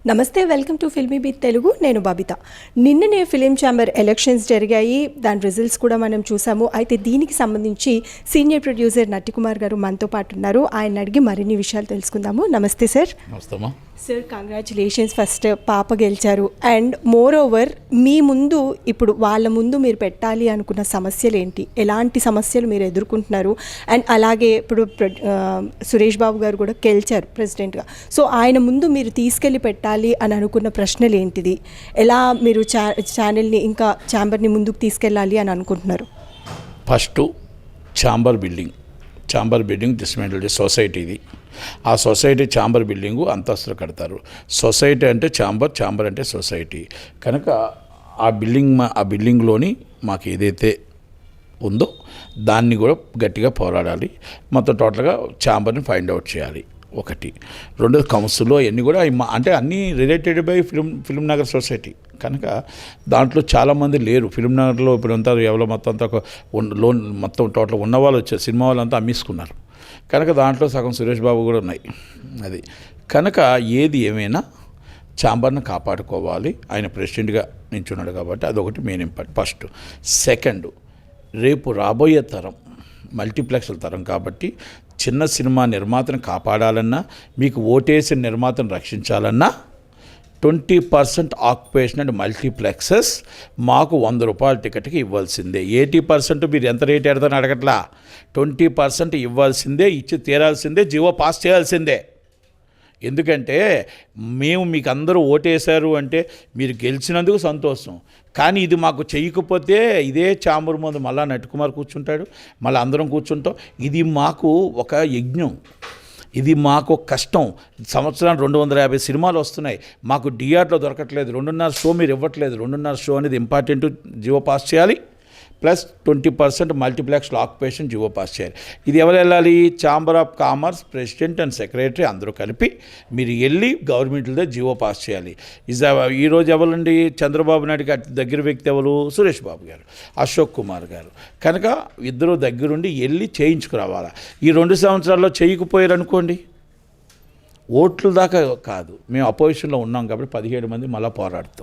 నమస్తే, welcome to filmy beat Telugu. నేను బబిత. నిన్ననే ఫిలిం ఛాంబర్ ఎలక్షన్స్ జరిగాయి. దాని రిజల్ట్స్ కూడా మనం చూసాము. అయితే దీనికి సంబంధించి సీనియర్ ప్రొడ్యూసర్ నట్టికుమార్ గారు మనతో పాటు ఉన్నారు. ఆయన అడిగి మరిన్ని విషయాలు తెలుసుకుందాము. నమస్తే సార్. నమస్తేమా సార్, కంగ్రాచులేషన్స్. ఫస్ట్ పాప గెలిచారు. అండ్ మోర్ ఓవర్ మీ ముందు ఇప్పుడు వాళ్ళ ముందు మీరు పెట్టాలి అనుకున్న సమస్యలు ఏంటి, ఎలాంటి సమస్యలు మీరు ఎదుర్కొంటున్నారు? అండ్ అలాగే ఇప్పుడు సురేష్ బాబు గారు కూడా గెలిచారు ప్రెసిడెంట్గా. సో ఆయన ముందు మీరు తీసుకెళ్ళి పెట్టాలి అని అనుకున్న ప్రశ్నలు ఏంటిది? ఎలా మీరు ఛానల్ని ఇంకా ఛాంబర్ని ముందుకు తీసుకెళ్ళాలి అని అనుకుంటున్నారు? ఫస్ట్ ఛాంబర్ బిల్డింగ్ డిస్మెంటల్ సొసైటీది. ఆ సొసైటీ ఛాంబర్ బిల్డింగు అంతస్తులు కడతారు. సొసైటీ అంటే ఛాంబర్ అంటే సొసైటీ కనుక ఆ బిల్డింగ్లోని మాకు ఏదైతే ఉందో దాన్ని కూడా గట్టిగా పోరాడాలి. మొత్తం టోటల్గా ఛాంబర్ని ఫైండ్ అవుట్ చేయాలి. ఒకటి. రెండోది కౌన్సిల్ అవన్నీ కూడా అంటే అన్నీ related by film Nagar society కనుక దాంట్లో చాలామంది లేరు. ఫిల్మ్ నగర్లో ఇప్పుడు అంతా ఎవరో మొత్తం అంతా లోన్ మొత్తం టోటల్ ఉన్న వాళ్ళు వచ్చారు. సినిమా వాళ్ళంతా అమ్మేసుకున్నారు కనుక దాంట్లో సగం సురేష్ బాబు కూడా ఉన్నాయి. అది కనుక ఏది ఏమైనా ఛాంబర్ని కాపాడుకోవాలి. ఆయన ప్రెసిడెంట్గా నించున్నాడు కాబట్టి అదొకటి మెయిన్ ఇంపార్టెంట్. ఫస్ట్. సెకండ్, రేపు రాబోయే తరం మల్టీప్లెక్స్ల తరం కాబట్టి చిన్న సినిమా నిర్మాతను కాపాడాలన్నా, మీకు ఓటేసిన నిర్మాతను రక్షించాలన్నా 20% ఆక్యుపేషన్ అండ్ మల్టీప్లెక్సెస్ మాకు ₹100 టికెట్కి ఇవ్వాల్సిందే. 80% మీరు ఎంత రేట్ ఎడతారని అడగట్లా. 20% ఇవ్వాల్సిందే, ఇచ్చి తీరాల్సిందే, జీవో పాస్ చేయాల్సిందే. ఎందుకంటే మేము మీకు అందరూ ఓటేశారు అంటే మీరు గెలిచినందుకు సంతోషం. కానీ ఇది మాకు చేయకపోతే ఇదే ఛాంబర్ ముందు మళ్ళా నట్టికుమార్ కూర్చుంటాడు, మళ్ళీ అందరం కూర్చుంటాం. ఇది మాకు ఒక యజ్ఞం, ఇది మాకు కష్టం. సంవత్సరానికి 250 సినిమాలు వస్తున్నాయి, మాకు డిఆర్లో దొరకట్లేదు. 2.5 షో మీరు ఇవ్వట్లేదు. 2.5 షో అనేది ఇంపార్టెంట్, జీవో పాస్ చేయాలి. ప్లస్ 20% మల్టీప్లెక్స్లో ఆక్యుపేషన్ జీవో పాస్ చేయాలి. ఇది ఎవరు వెళ్ళాలి? Chamber of commerce president and secretary అందరూ కలిపి మీరు వెళ్ళి గవర్నమెంట్లతో జీవో పాస్ చేయాలి. ఈరోజు ఎవరండి? చంద్రబాబు నాయుడుకి అతి దగ్గర వ్యక్తి ఎవరు? సురేష్ బాబు గారు, అశోక్ కుమార్ గారు. కనుక ఇద్దరు దగ్గరుండి వెళ్ళి చేయించుకురావాలి. ఈ 2 సంవత్సరాల్లో చేయకపోయారు అనుకోండి, ఓట్లు దాకా కాదు, మేము అపోజిషన్లో ఉన్నాం కాబట్టి 17 మంది మళ్ళీ పోరాడతాం.